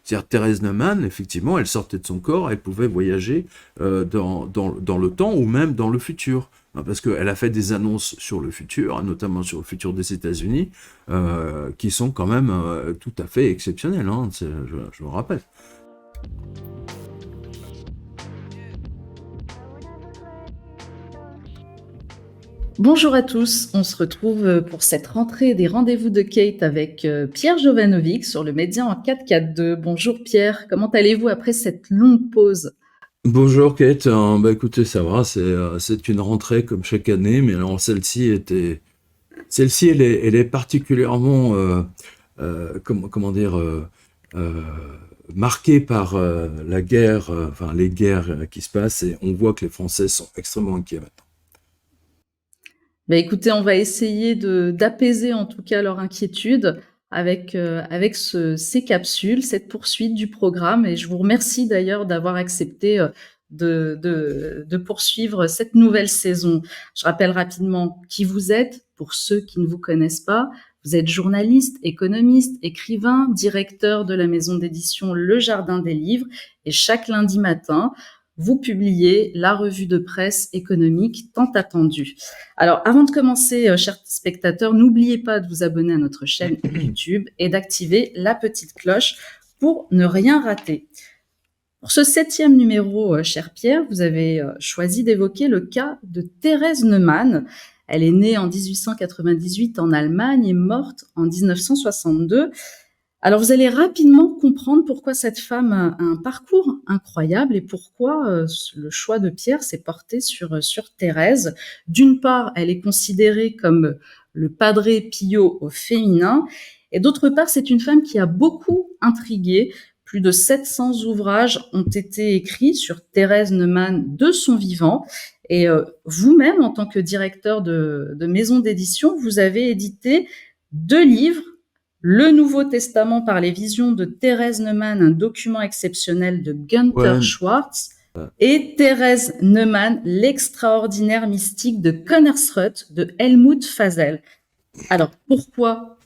C'est-à-dire Thérèse Neumann, effectivement, elle sortait de son corps, elle pouvait voyager dans le temps ou même dans le futur. Hein, parce qu'elle a fait des annonces sur le futur, hein, notamment sur le futur des États-Unis, qui sont quand même tout à fait exceptionnelles, hein, je me rappelle. Bonjour à tous, on se retrouve pour cette rentrée des rendez-vous de Kate avec Pierre Jovanovic sur le Média en 442. Bonjour Pierre, comment allez-vous après cette longue pause? Bonjour Kate. Bah écoutez, ça va, c'est une rentrée comme chaque année, mais alors celle-ci elle est particulièrement comment dire euh, marquée par la guerre, enfin les guerres qui se passent, et on voit que les Français sont extrêmement inquiets maintenant. Bah écoutez, on va essayer d'apaiser en tout cas leur inquiétude avec ces capsules, cette poursuite du programme. Et je vous remercie d'ailleurs d'avoir accepté de poursuivre cette nouvelle saison. Je rappelle rapidement qui vous êtes, pour ceux qui ne vous connaissent pas. Vous êtes journaliste, économiste, écrivain, directeur de la maison d'édition Le Jardin des Livres. Et chaque lundi matin, vous publiez la revue de presse économique tant attendue. Alors, avant de commencer, chers spectateurs, n'oubliez pas de vous abonner à notre chaîne YouTube et d'activer la petite cloche pour ne rien rater. Pour ce 7e numéro, cher Pierre, vous avez choisi d'évoquer le cas de Thérèse Neumann. Elle est née en 1898 en Allemagne et morte en 1962. Alors, vous allez rapidement comprendre pourquoi cette femme a un parcours incroyable et pourquoi le choix de Pierre s'est porté sur Thérèse. D'une part, elle est considérée comme le Padre Pio au féminin, et d'autre part, c'est une femme qui a beaucoup intrigué. Plus de 700 ouvrages ont été écrits sur Thérèse Neumann de son vivant. Et vous-même, en tant que directeur de maison d'édition, vous avez édité 2 livres, le Nouveau Testament par les visions de Thérèse Neumann, un document exceptionnel de Gunther Ouais, Schwartz, et Thérèse Neumann, l'extraordinaire mystique de Konnersreuth de Helmut Fasel. Alors, pourquoi,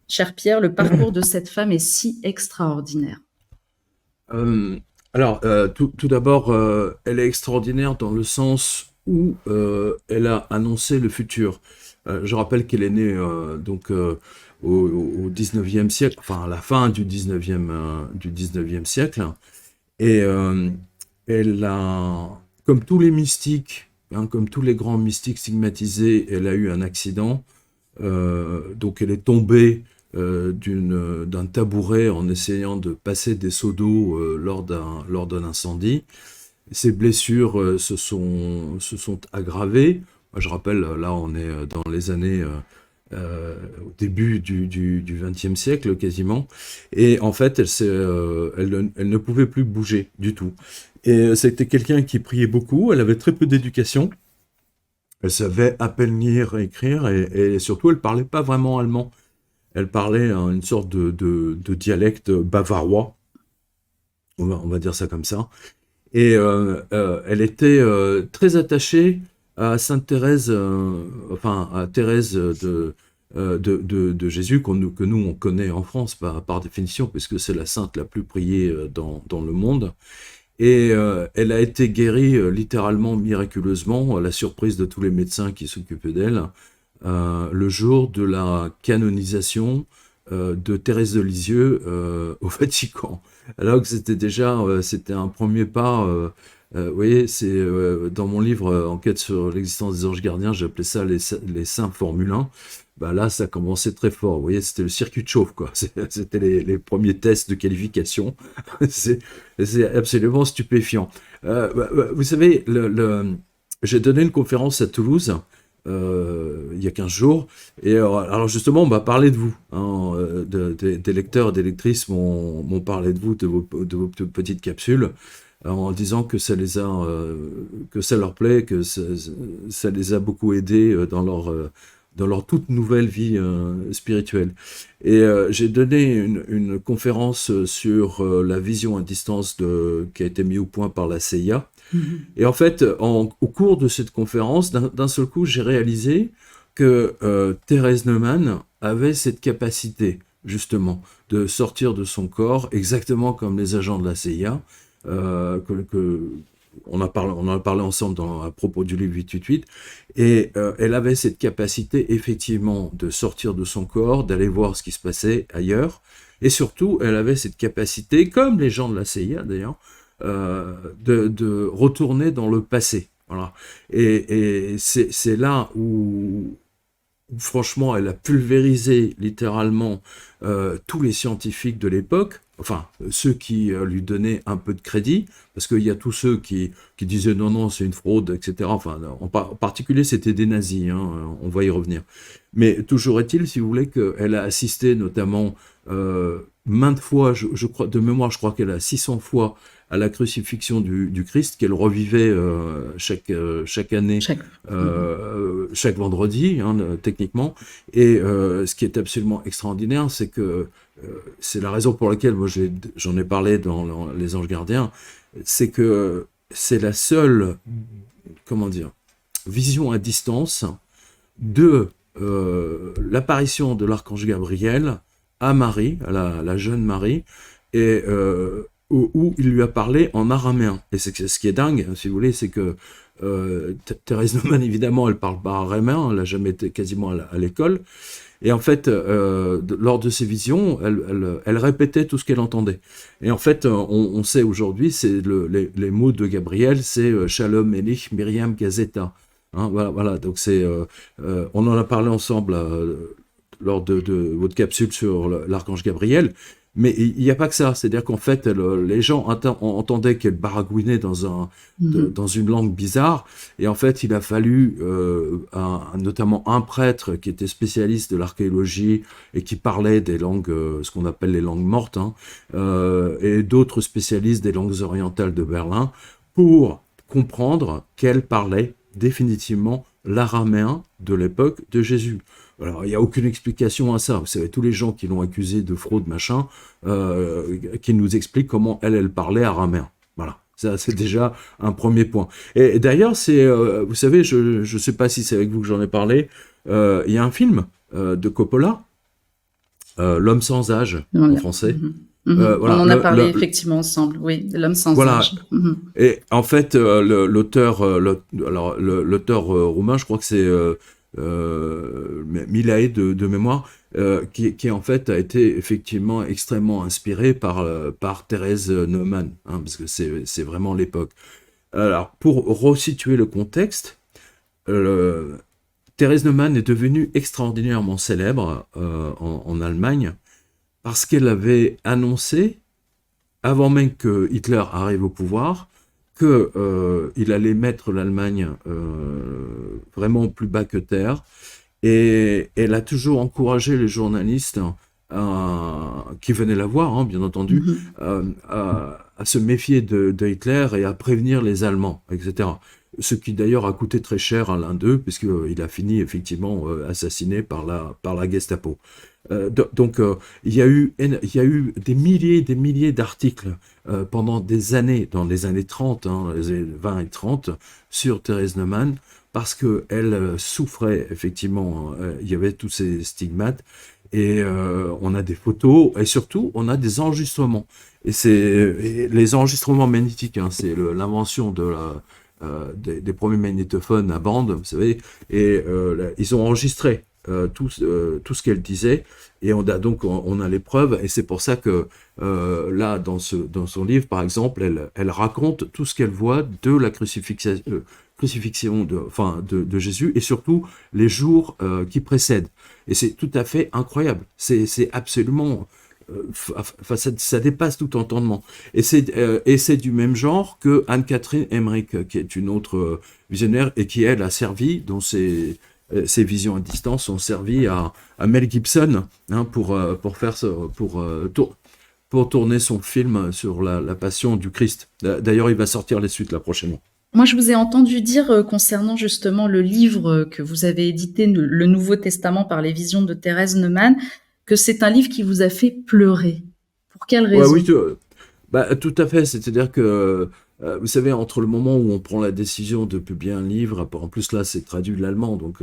cher Pierre, le parcours de cette femme est si extraordinaire? Euh, tout d'abord, elle est extraordinaire dans le sens où elle a annoncé le futur. Je rappelle qu'elle est née au 19e siècle, enfin à la fin du 19e siècle, et elle a, comme tous les mystiques, hein, comme tous les grands mystiques stigmatisés, elle a eu un accident. Donc elle est tombée d'un tabouret en essayant de passer des seaux d'eau lors d'un incendie. Ses blessures se sont aggravées. Moi, je rappelle, là on est dans les années au début du XXe siècle quasiment, et en fait elle ne pouvait plus bouger du tout. Et c'était quelqu'un qui priait beaucoup, elle avait très peu d'éducation, elle savait à peine lire et écrire, et surtout elle parlait pas vraiment allemand. Elle parlait une sorte de dialecte bavarois, on va dire ça comme ça. Et elle était très attachée à Sainte Thérèse, enfin à Thérèse de Jésus, que nous on connaît en France par définition, puisque c'est la sainte la plus priée dans le monde. Et elle a été guérie littéralement miraculeusement, à la surprise de tous les médecins qui s'occupaient d'elle, le jour de la canonisation de Thérèse de Lisieux au Vatican. Alors que c'était un premier pas. Vous voyez, c'est dans mon livre Enquête sur l'existence des anges gardiens, j'appelais ça les saints Formule 1. Bah là, ça commençait très fort. Vous voyez, c'était le circuit de chauffe, quoi. C'était les premiers tests de qualification. c'est, c'est absolument stupéfiant. Vous savez, j'ai donné une conférence à Toulouse il y a 15 jours. Et alors justement, on m'a parlé de vous. Hein, des lecteurs et des lectrices m'ont parlé de vous, de vos petites capsules, en disant que ça leur plaît, ça les a beaucoup aidés dans leur toute nouvelle vie spirituelle. Et j'ai donné une conférence sur la vision à distance qui a été mise au point par la CIA. Et en fait, au cours de cette conférence, d'un seul coup, j'ai réalisé que Thérèse Neumann avait cette capacité justement, de sortir de son corps, exactement comme les agents de la CIA, on en a parlé ensemble à propos du livre 888, et elle avait cette capacité, effectivement, de sortir de son corps, d'aller voir ce qui se passait ailleurs, et surtout, elle avait cette capacité, comme les gens de la CIA d'ailleurs, de retourner dans le passé. Voilà. Et c'est là où, franchement, elle a pulvérisé littéralement tous les scientifiques de l'époque, enfin, ceux qui lui donnaient un peu de crédit, parce qu'il y a tous ceux qui disaient non, non, c'est une fraude, etc. Enfin, en particulier, c'était des nazis, hein, on va y revenir. Mais toujours est-il, si vous voulez, qu'elle a assisté notamment maintes fois, je crois, de mémoire, je crois qu'elle a 600 fois à la crucifixion du Christ, qu'elle revivait chaque année, chaque vendredi, hein, techniquement. Et ce qui est absolument extraordinaire, c'est que c'est la raison pour laquelle moi j'en ai parlé dans Les Anges Gardiens, c'est que c'est la seule, comment dire, vision à distance de l'apparition de l'archange Gabriel à Marie, à la jeune Marie, et où il lui a parlé en araméen. Et ce qui est dingue, si vous voulez, c'est que Thérèse Neumann, évidemment, elle parle pas araméen, elle n'a jamais été quasiment à l'école. Et en fait, lors de ses visions, elle répétait tout ce qu'elle entendait. Et en fait, on sait aujourd'hui, c'est les mots de Gabriel, c'est Shalom Elich Miriam Gazeta. Hein, voilà, donc on en a parlé ensemble lors de votre capsule sur l'archange Gabriel. Mais il n'y a pas que ça, c'est-à-dire qu'en fait, les gens entendaient qu'elle baragouinait dans une langue bizarre, et en fait, il a fallu notamment un prêtre qui était spécialiste de l'archéologie et qui parlait des langues, ce qu'on appelle les langues mortes, hein, et d'autres spécialistes des langues orientales de Berlin, pour comprendre qu'elle parlait définitivement l'araméen de l'époque de Jésus. Alors, il n'y a aucune explication à ça. Vous savez, tous les gens qui l'ont accusé de fraude, machin, qui nous expliquent comment elle parlait araméen. Voilà. Ça, c'est déjà un premier point. Et d'ailleurs, vous savez, je ne sais pas si c'est avec vous que j'en ai parlé, il y a un film de Coppola, L'homme sans âge, en français. Voilà, on en a parlé effectivement ensemble, oui, L'homme sans âge. Et en fait, l'auteur roumain, je crois que c'est Milae de mémoire, qui en fait a été effectivement extrêmement inspiré par Thérèse Neumann, hein, parce que c'est vraiment l'époque. Alors, pour resituer le contexte, Thérèse Neumann est devenue extraordinairement célèbre en Allemagne parce qu'elle avait annoncé, avant même que Hitler arrive au pouvoir, qu'il allait mettre l'Allemagne vraiment plus bas que terre. Et elle a toujours encouragé les journalistes qui venaient la voir, hein, bien entendu, à se méfier de Hitler et à prévenir les Allemands, etc. Ce qui d'ailleurs a coûté très cher à l'un d'eux, puisqu'il a fini effectivement assassiné par la Gestapo. Donc il y a eu des milliers d'articles pendant des années, dans les années 30, hein, les années 20 et 30, sur Thérèse Neumann, parce qu'elle souffrait effectivement, il y avait tous ces stigmates, et on a des photos, et surtout on a des enregistrements. Et les enregistrements magnétiques, hein, c'est l'invention des premiers magnétophones à bande, vous savez, et ils ont enregistré tout ce qu'elle disait, et on a les preuves, et c'est pour ça que là, dans son livre, par exemple, elle raconte tout ce qu'elle voit de la crucifixion de Jésus, et surtout les jours qui précèdent. Et c'est tout à fait incroyable. C'est absolument... ça dépasse tout entendement. Et c'est du même genre que Anne-Catherine Emmerich, qui est une autre visionnaire, et qui, elle, a servi, dont ses visions à distance ont servi à Mel Gibson, hein, pour tourner son film sur la passion du Christ. D'ailleurs, il va sortir les suites là prochainement. Moi, je vous ai entendu dire concernant justement le livre que vous avez édité, le Nouveau Testament par les visions de Thérèse Neumann, que c'est un livre qui vous a fait pleurer. Pour quelle raison ? Ouais, oui, tout à fait. C'est-à-dire que, vous savez, entre le moment où on prend la décision de publier un livre, en plus là, c'est traduit de l'allemand, donc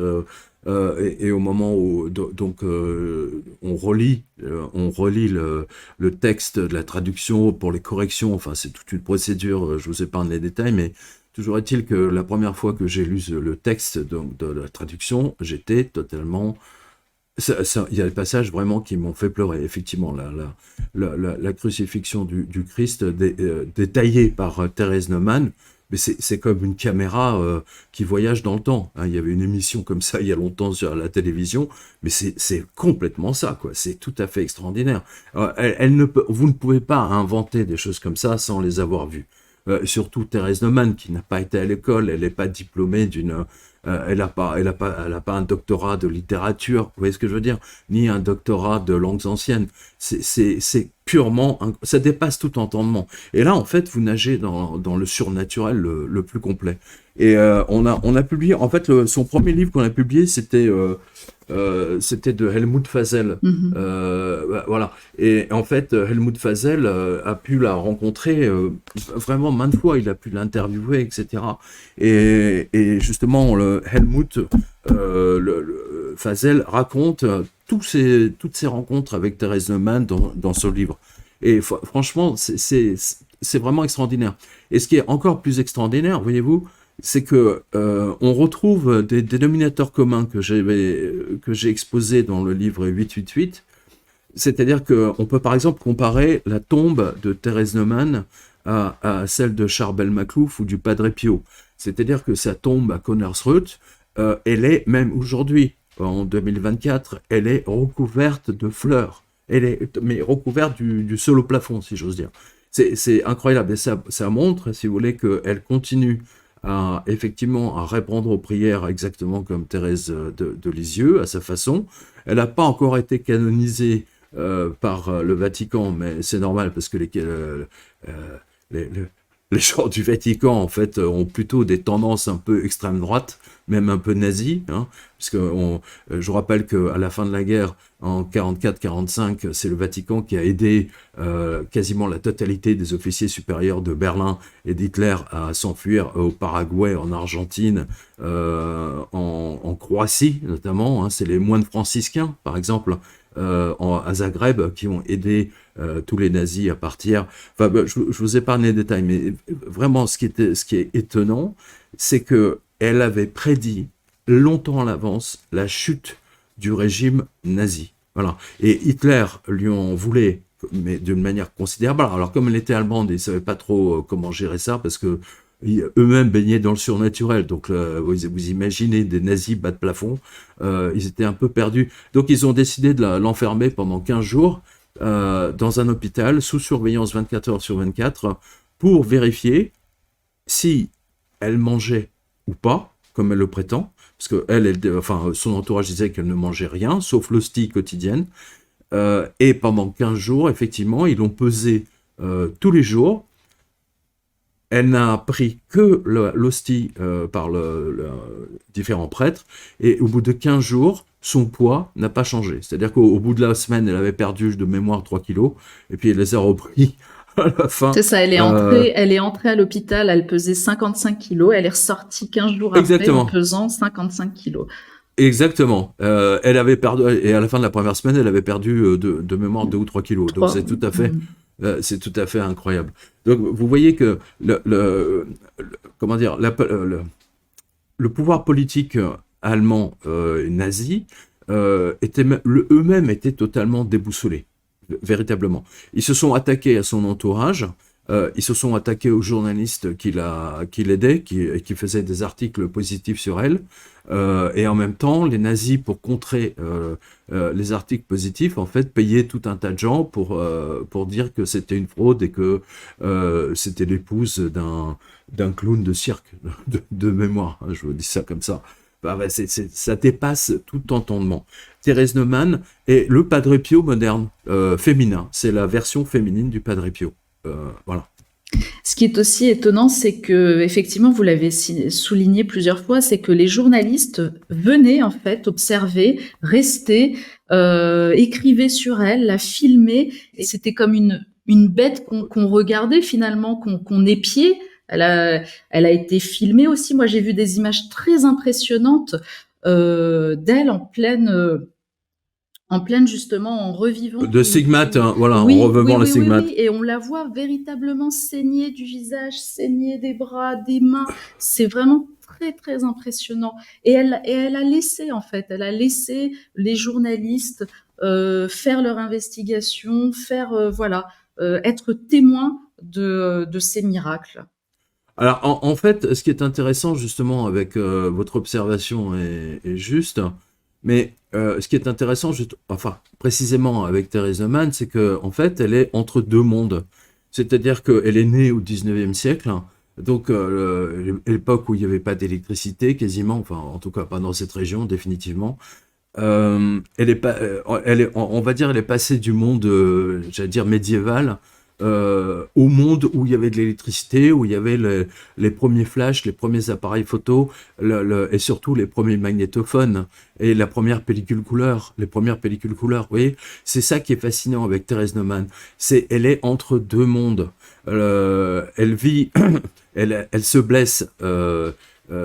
Et au moment où donc on relit le texte de la traduction pour les corrections, enfin c'est toute une procédure, je vous épargne les détails, mais toujours est-il que la première fois que j'ai lu le texte de la traduction, j'étais totalement... Il y a des passages vraiment qui m'ont fait pleurer, effectivement. La crucifixion du Christ détaillée par Thérèse Neumann, mais c'est comme une caméra qui voyage dans le temps. Hein. Il y avait une émission comme ça il y a longtemps sur la télévision, mais c'est complètement ça, quoi. C'est tout à fait extraordinaire. Vous ne pouvez pas inventer des choses comme ça sans les avoir vues. Surtout Thérèse Neumann, qui n'a pas été à l'école, elle n'est pas diplômée elle n'a pas un doctorat de littérature, vous voyez ce que je veux dire, ni un doctorat de langues anciennes. C'est purement, ça dépasse tout entendement. Et là, en fait, vous nagez dans le surnaturel le plus complet. Et on a publié, en fait, son premier livre qu'on a publié, c'était de Helmut Fasel. Mhm. Voilà. Et en fait, Helmut Fasel a pu la rencontrer vraiment maintes fois. Il a pu l'interviewer, etc. Et justement, Helmut Fasel raconte toutes ces rencontres avec Thérèse Neumann dans ce livre. Et franchement, c'est vraiment extraordinaire. Et ce qui est encore plus extraordinaire, voyez-vous, c'est que on retrouve des dénominateurs communs que j'ai exposés dans le livre 888. C'est-à-dire qu'on peut par exemple comparer la tombe de Thérèse Neumann à celle de Charbel Maclouf ou du Padre Pio. C'est-à-dire que sa tombe à Connersreuth, elle est, même aujourd'hui, en 2024, elle est recouverte de fleurs. Mais recouverte du sol au plafond, si j'ose dire. C'est incroyable. Et ça montre, si vous voulez, qu'elle continue effectivement à répondre aux prières exactement comme Thérèse de Lisieux, à sa façon. Elle n'a pas encore été canonisée par le Vatican, mais c'est normal parce que les, les gens du Vatican, en fait, ont plutôt des tendances un peu extrême droite, même un peu nazies, hein, puisque je rappelle qu'à la fin de la guerre, en 44-45, c'est le Vatican qui a aidé quasiment la totalité des officiers supérieurs de Berlin et d'Hitler à s'enfuir au Paraguay, en Argentine, en Croatie notamment. Hein, c'est les moines franciscains, par exemple, à Zagreb, qui ont aidé tous les nazis à partir. Enfin, je vous épargne les détails, mais vraiment, ce qui est étonnant, c'est que elle avait prédit longtemps à l'avance la chute du régime nazi. Voilà. Et Hitler lui en voulait, mais d'une manière considérable. Alors, comme elle était allemande, ils ne savaient pas trop comment gérer ça, parce que eux-mêmes baignaient dans le surnaturel. Donc, vous imaginez des nazis bas de plafond. Ils étaient un peu perdus. Donc, ils ont décidé de l'enfermer pendant 15 jours dans un hôpital, sous surveillance 24 heures sur 24, pour vérifier si elle mangeait ou pas, comme elle le prétend, parce que enfin, son entourage disait qu'elle ne mangeait rien, sauf l'hostie quotidienne. Et pendant 15 jours, effectivement, ils l'ont pesée tous les jours. Elle n'a pris que l'hostie par différents prêtres, et au bout de 15 jours, son poids n'a pas changé. C'est-à-dire qu'au bout de la semaine, elle avait perdu de mémoire 3 kilos, et puis elle les a repris à la fin. C'est ça, elle est entrée à l'hôpital, elle pesait 55 kilos, elle est ressortie 15 jours après en pesant 55 kilos. Exactement. Elle avait perdu, et à la fin de la première semaine, elle avait perdu de mémoire 2 ou 3 kilos. Donc c'est tout à fait incroyable. Donc vous voyez que comment dire, le pouvoir politique allemand nazi eux-mêmes étaient totalement déboussolés, véritablement. Ils se sont attaqués à son entourage. Ils se sont attaqués aux journalistes qui l'aidaient, qui faisaient des articles positifs sur elle. Et en même temps, les nazis, pour contrer les articles positifs, en fait, payaient tout un tas de gens pour dire que c'était une fraude et que c'était l'épouse d'un clown de cirque, de mémoire. Hein, je vous dis ça comme ça. Bah, ça dépasse tout entendement. Thérèse Neumann est le Padre Pio moderne, féminin. C'est la version féminine du Padre Pio. Voilà. Ce qui est aussi étonnant, c'est que, effectivement, vous l'avez souligné plusieurs fois, c'est que les journalistes venaient en fait observer, rester, écrivaient sur elle, la filmaient, et c'était comme une bête qu'on regardait finalement, qu'on épiait. Elle a été filmée aussi. Moi, j'ai vu des images très impressionnantes d'elle en pleine justement, en revivant De stigmates, hein, voilà, en oui, oui, revivant les oui, oui, stigmates. oui, et on la voit véritablement saigner du visage, saigner des bras, des mains. C'est vraiment très, très impressionnant. Et elle a laissé, en fait, elle a laissé les journalistes faire leur investigation, faire, voilà, être témoins de ces miracles. Alors, en fait, ce qui est intéressant justement avec votre observation est juste, mais ce qui est intéressant, enfin, précisément avec Thérèse Neumann, c'est que en fait, elle est entre deux mondes. C'est-à-dire qu'elle est née au 19e siècle, donc l'époque où il n'y avait pas d'électricité quasiment, enfin, en tout cas pas dans cette région, définitivement. Elle est pas, elle est, on va dire, elle est passée du monde, j'allais dire médiéval, au monde où il y avait de l'électricité, où il y avait les premiers flashs, les premiers appareils photo, et surtout les premiers magnétophones et la première pellicule couleur, les premières pellicules couleur. Vous voyez, c'est ça qui est fascinant avec Thérèse Neumann. Elle est entre deux mondes. Elle vit, elle se blesse.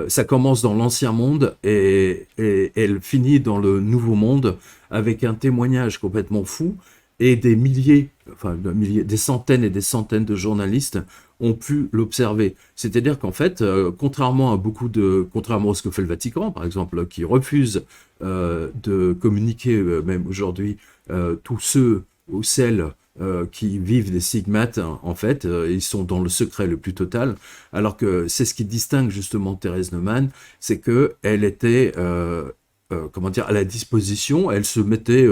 Ça commence dans l'ancien monde et elle finit dans le nouveau monde avec un témoignage complètement fou et des milliers, enfin des centaines et des centaines de journalistes ont pu l'observer. C'est-à-dire qu'en fait, contrairement à ce que fait le Vatican, par exemple, qui refuse de communiquer, même aujourd'hui, tous ceux ou celles qui vivent des stigmates, hein, en fait, ils sont dans le secret le plus total, alors que c'est ce qui distingue justement Thérèse Neumann, c'est que elle était, comment dire, à la disposition, elle se mettait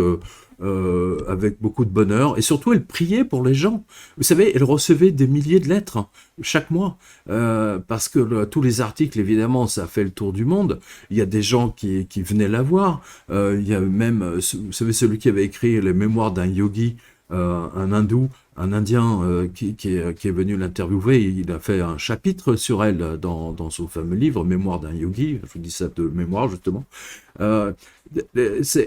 avec beaucoup de bonheur, et surtout elle priait pour les gens. Vous savez, elle recevait des milliers de lettres chaque mois, parce que tous les articles, évidemment, ça a fait le tour du monde. Il y a des gens qui venaient la voir. Il y a même, vous savez, celui qui avait écrit les mémoires d'un yogi, un hindou, un indien qui est venu l'interviewer. Il a fait un chapitre sur elle dans son fameux livre Mémoire d'un yogi. Je vous dis ça de mémoire justement. Euh,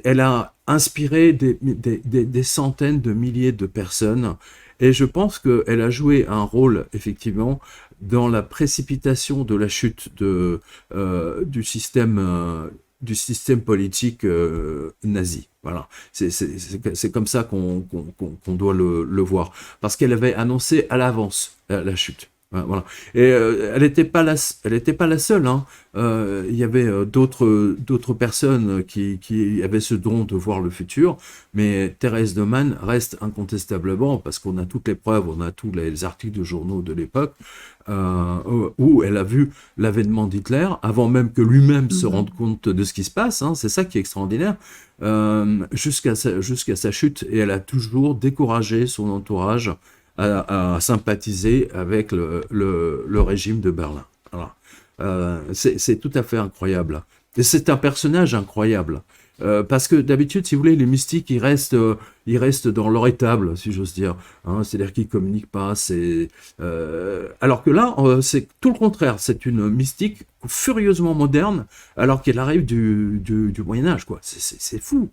Elle a inspiré des centaines de milliers de personnes et je pense qu'elle a joué un rôle effectivement dans la précipitation de la chute du système politique nazi. Voilà, c'est comme ça qu'on doit le voir, parce qu'elle avait annoncé à l'avance la chute. Voilà. Et elle n'était pas la seule. Hein. Il y avait d'autres personnes qui avaient ce don de voir le futur, mais Thérèse Neumann reste incontestablement, parce qu'on a toutes les preuves, on a tous les articles de journaux de l'époque, où elle a vu l'avènement d'Hitler, avant même que lui-même se rende compte de ce qui se passe, hein, c'est ça qui est extraordinaire, jusqu'à sa chute, et elle a toujours découragé son entourage à sympathiser avec le régime de Berlin. Voilà. C'est tout à fait incroyable. Et c'est un personnage incroyable. Parce que d'habitude, si vous voulez, les mystiques, ils restent dans leur étable, si j'ose dire. Hein, c'est-à-dire qu'ils communiquent pas. Alors que là, c'est tout le contraire. C'est une mystique furieusement moderne, alors qu'elle arrive du Moyen-Âge, quoi. C'est fou.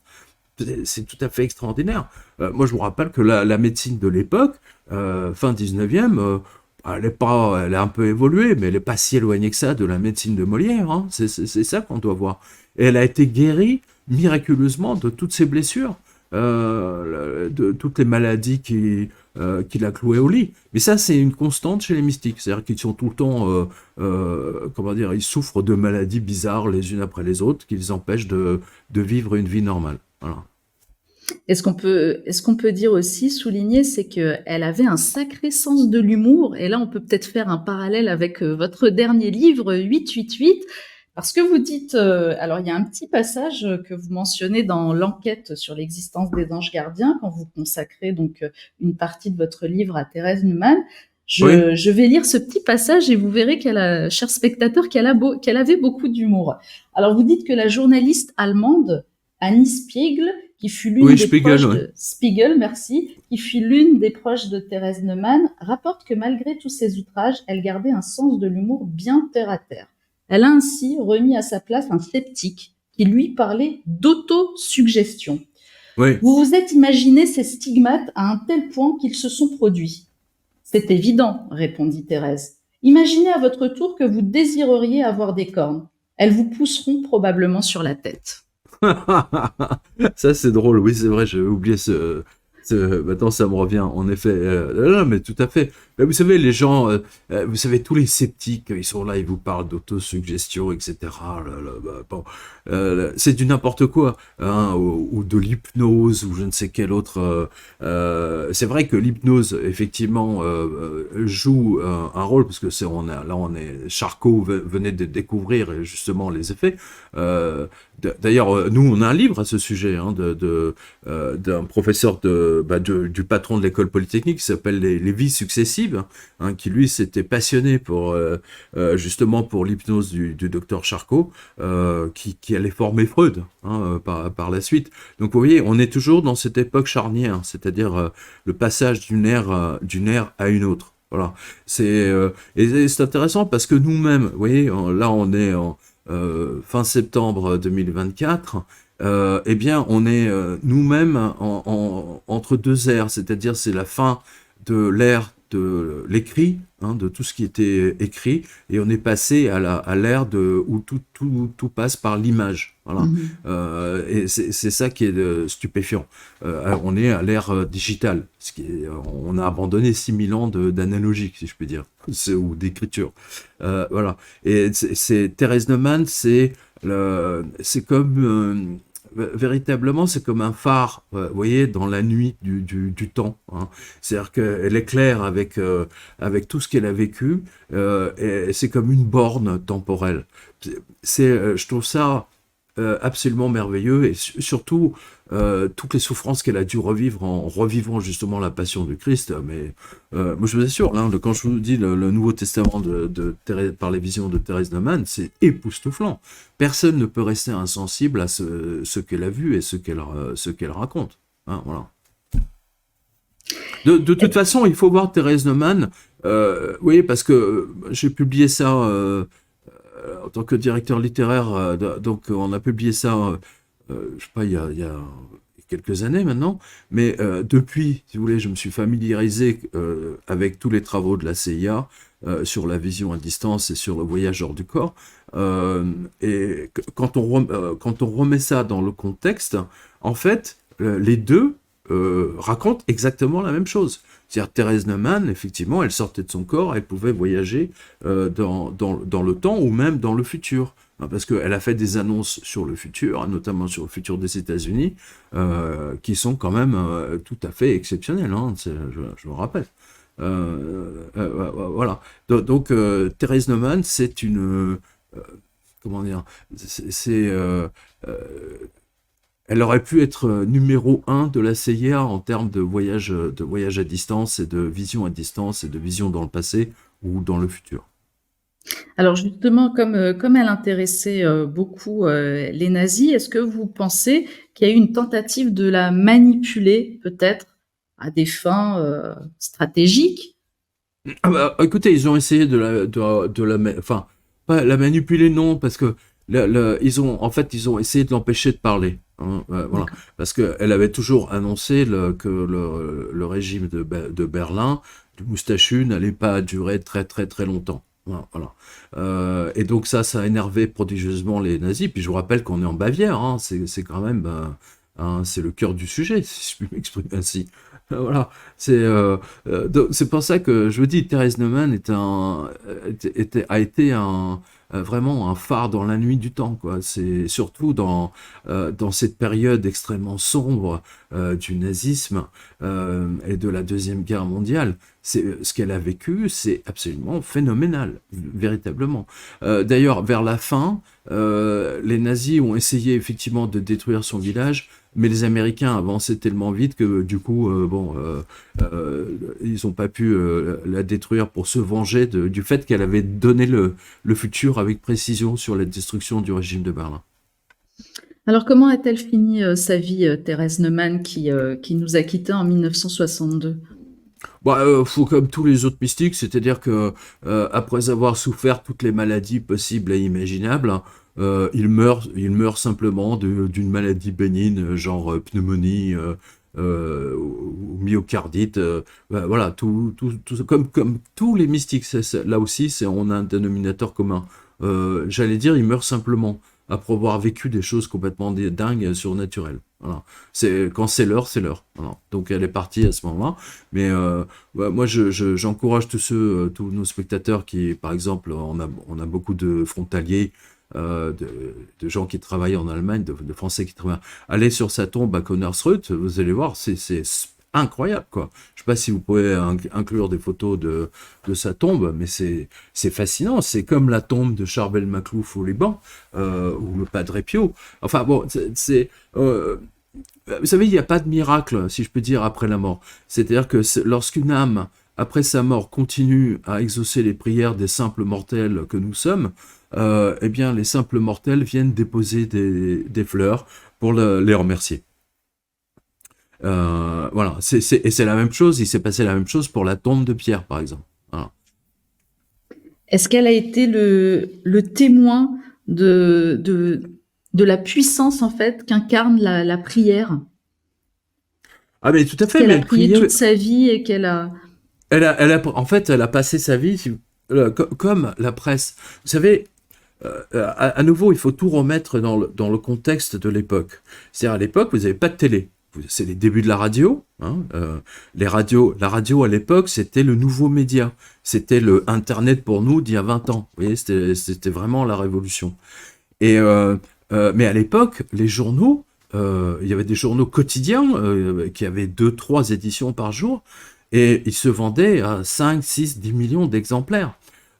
C'est tout à fait extraordinaire. Moi, je vous rappelle que la médecine de l'époque, fin 19e, elle a un peu évolué, mais elle n'est pas si éloignée que ça de la médecine de Molière. Hein. C'est ça qu'on doit voir. Et elle a été guérie miraculeusement de toutes ses blessures, de toutes les maladies qui l'a clouée au lit. Mais ça, c'est une constante chez les mystiques. C'est-à-dire qu'ils sont tout le temps, comment dire, ils souffrent de maladies bizarres les unes après les autres, qui les empêchent de vivre une vie normale. Voilà. Est-ce qu'on peut dire aussi, souligner, c'est qu'elle avait un sacré sens de l'humour. Et là, on peut peut-être faire un parallèle avec votre dernier livre, 888, parce que vous dites, alors il y a un petit passage que vous mentionnez dans l'enquête sur l'existence des anges gardiens, quand vous consacrez donc une partie de votre livre à Thérèse Neumann. Oui. Je vais lire ce petit passage et vous verrez, cher spectateur, qu'elle avait beaucoup d'humour. Alors, vous dites que la journaliste allemande Annie Spiegel, qui fut l'une Oui, des Spiegel, proches oui. de Spiegel, merci, qui fut l'une des proches de Thérèse Neumann, rapporte que malgré tous ses outrages, elle gardait un sens de l'humour bien terre à terre. Elle a ainsi remis à sa place un sceptique qui lui parlait d'autosuggestion. Oui. Vous vous êtes imaginé ces stigmates à un tel point qu'ils se sont produits. C'est évident, répondit Thérèse. Imaginez à votre tour que vous désireriez avoir des cornes. elles vous pousseront probablement sur la tête. Ça, c'est drôle. Oui, c'est vrai, j'avais oublié maintenant, ça me revient. En effet, non, mais tout à fait. Mais vous savez, les gens, vous savez, tous les sceptiques, ils sont là, ils vous parlent d'autosuggestion, etc. Bon, c'est du n'importe quoi, hein, ou de l'hypnose, ou je ne sais quel autre. C'est vrai que l'hypnose, effectivement, joue un rôle, parce que Charcot venait de découvrir justement les effets. D'ailleurs, nous, on a un livre à ce sujet, hein, d'un professeur du patron de l'école polytechnique qui s'appelle les vies successives, hein, qui lui s'était passionné pour justement pour l'hypnose du docteur Charcot, qui allait former Freud, hein, par la suite. Donc vous voyez, on est toujours dans cette époque charnière, c'est-à-dire le passage d'une ère à une autre. Voilà. Et c'est intéressant parce que nous-mêmes, vous voyez, là on est en fin septembre 2024, eh bien, on est nous-mêmes entre deux ères, c'est-à-dire c'est la fin de l'ère de l'écrit, hein, de tout ce qui était écrit, et on est passé à l'ère où tout passe par l'image. Voilà. Mhm. Et c'est ça qui est stupéfiant. On est à l'ère digitale, on a abandonné 6000 ans d'analogique, si je peux dire, ou d'écriture. Voilà. Et Thérèse Neumann, c'est comme véritablement, c'est comme un phare, vous voyez, dans la nuit du temps. Hein. C'est-à-dire qu'elle éclaire avec tout ce qu'elle a vécu, et c'est comme une borne temporelle. Je trouve ça absolument merveilleux, et surtout toutes les souffrances qu'elle a dû revivre en revivant justement la passion du Christ. Mais moi, je vous assure, là, quand je vous dis le Nouveau Testament par les visions de Thérèse Neumann, c'est époustouflant. Personne ne peut rester insensible à ce qu'elle a vu et ce qu'elle raconte. Hein, voilà. De toute façon, il faut voir Thérèse Neumann, oui, parce que j'ai publié ça en tant que directeur littéraire, donc on a publié ça, je sais pas, il y a quelques années maintenant, mais depuis, si vous voulez, je me suis familiarisé avec tous les travaux de la CIA sur la vision à distance et sur le voyage hors du corps. Et quand on remet ça dans le contexte, en fait, les deux racontent exactement la même chose. C'est-à-dire Thérèse Neumann, effectivement, elle sortait de son corps, elle pouvait voyager dans le temps ou même dans le futur. Hein, parce qu'elle a fait des annonces sur le futur, hein, notamment sur le futur des États-Unis, qui sont quand même tout à fait exceptionnelles, hein, je me rappelle. Voilà. Donc, Thérèse Neumann, c'est une... comment dire, elle aurait pu être numéro 1 de la CIA en termes de voyage à distance et de vision à distance et de vision dans le passé ou dans le futur. Alors justement, comme elle intéressait beaucoup les nazis, est-ce que vous pensez qu'il y a eu une tentative de la manipuler, peut-être, à des fins stratégiques? Ah bah, écoutez, ils ont essayé enfin, pas la manipuler, non, parce que en fait, ils ont essayé de l'empêcher de parler. Hein, voilà, D'accord. parce qu'elle avait toujours annoncé que le régime de Berlin, du moustachu, n'allait pas durer très très très longtemps. Voilà. Et donc ça a énervé prodigieusement les nazis. Puis je vous rappelle qu'on est en Bavière, hein, c'est quand même, hein, c'est le cœur du sujet, si je puis m'exprimer ainsi. Voilà, c'est pour ça que je vous dis, Thérèse Neumann a été vraiment un phare dans la nuit du temps, quoi. C'est surtout dans cette période extrêmement sombre du nazisme et de la Deuxième Guerre mondiale. Ce qu'elle a vécu, c'est absolument phénoménal, véritablement. D'ailleurs, vers la fin, les nazis ont essayé effectivement de détruire son village, mais les Américains avançaient tellement vite que du coup, ils n'ont pas pu la détruire pour se venger du fait qu'elle avait donné le futur avec précision sur la destruction du régime de Berlin. Alors comment a-t-elle fini sa vie, Thérèse Neumann, qui nous a quittés en 1962? Bah, faut comme tous les autres mystiques, c'est-à-dire que après avoir souffert toutes les maladies possibles et imaginables, il meurt simplement d'une maladie bénigne, genre pneumonie ou myocardite. Voilà, comme tous les mystiques. Là aussi, on a un dénominateur commun. j'allais dire, il meurt simplement, après avoir vécu des choses complètement dingues, surnaturelles. Voilà. Quand c'est l'heure, c'est l'heure. Voilà. Donc elle est partie à ce moment-là. Mais ouais, moi, j'encourage tous nos spectateurs qui, par exemple, on a beaucoup de frontaliers, de gens qui travaillent en Allemagne, de Français qui travaillent. Allez sur sa tombe à Konnersreuth, vous allez voir, c'est incroyable, quoi. Je sais pas si vous pouvez inclure des photos de sa tombe, mais c'est fascinant. C'est comme la tombe de Charbel Maclouf au Liban, ou le Padre Pio. Enfin bon, vous savez, il n'y a pas de miracle, si je peux dire, après la mort. C'est-à-dire que lorsqu'une âme, après sa mort, continue à exaucer les prières des simples mortels que nous sommes, eh bien, les simples mortels viennent déposer des fleurs pour les remercier. Voilà, et c'est la même chose, il s'est passé la même chose pour la tombe de Pierre, par exemple. Voilà. Est-ce qu'elle a été le témoin de la puissance, en fait, qu'incarne la prière? Ah, mais tout à fait, Qu'elle mais a elle prié priait. toute sa vie et qu'elle a... En fait, elle a passé sa vie comme la presse. Vous savez, à nouveau, il faut tout remettre dans le contexte de l'époque. C'est-à-dire, à l'époque, vous n'avez pas de télé. C'est les débuts de la radio. Hein, la radio à l'époque, c'était le nouveau média. C'était le Internet pour nous d'il y a 20 ans. Vous voyez, c'était vraiment la révolution. Mais à l'époque, les journaux, il y avait des journaux quotidiens qui avaient 2, 3 éditions par jour, et ils se vendaient à 5, 6, 10 millions d'exemplaires.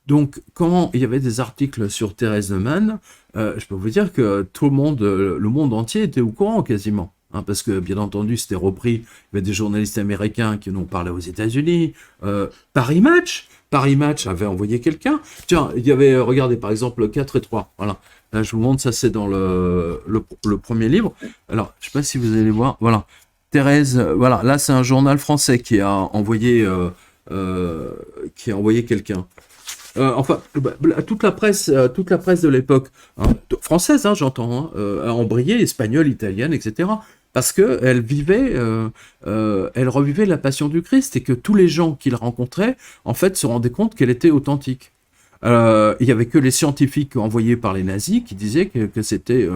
Donc, quand il y avait des articles sur Thérèse Neumann, je peux vous dire que tout le monde entier était au courant quasiment. Hein, parce que, bien entendu, c'était repris. Il y avait des journalistes américains qui en ont parlé aux États-Unis. Paris Match avait envoyé quelqu'un. Tiens, il y avait, regardez, par exemple, 4-3. Voilà. Là, je vous montre, ça c'est dans le premier livre. Alors, je ne sais pas si vous allez voir. Voilà. Thérèse, voilà. Là, c'est un journal français qui a envoyé quelqu'un. Enfin, toute la presse de l'époque, hein, française, hein, j'entends, hein, a embrayé, espagnole, italienne, etc. Parce que elle revivait la passion du Christ et que tous les gens qu'il rencontrait, en fait, se rendaient compte qu'elle était authentique. Il y avait que les scientifiques envoyés par les nazis qui disaient que c'était,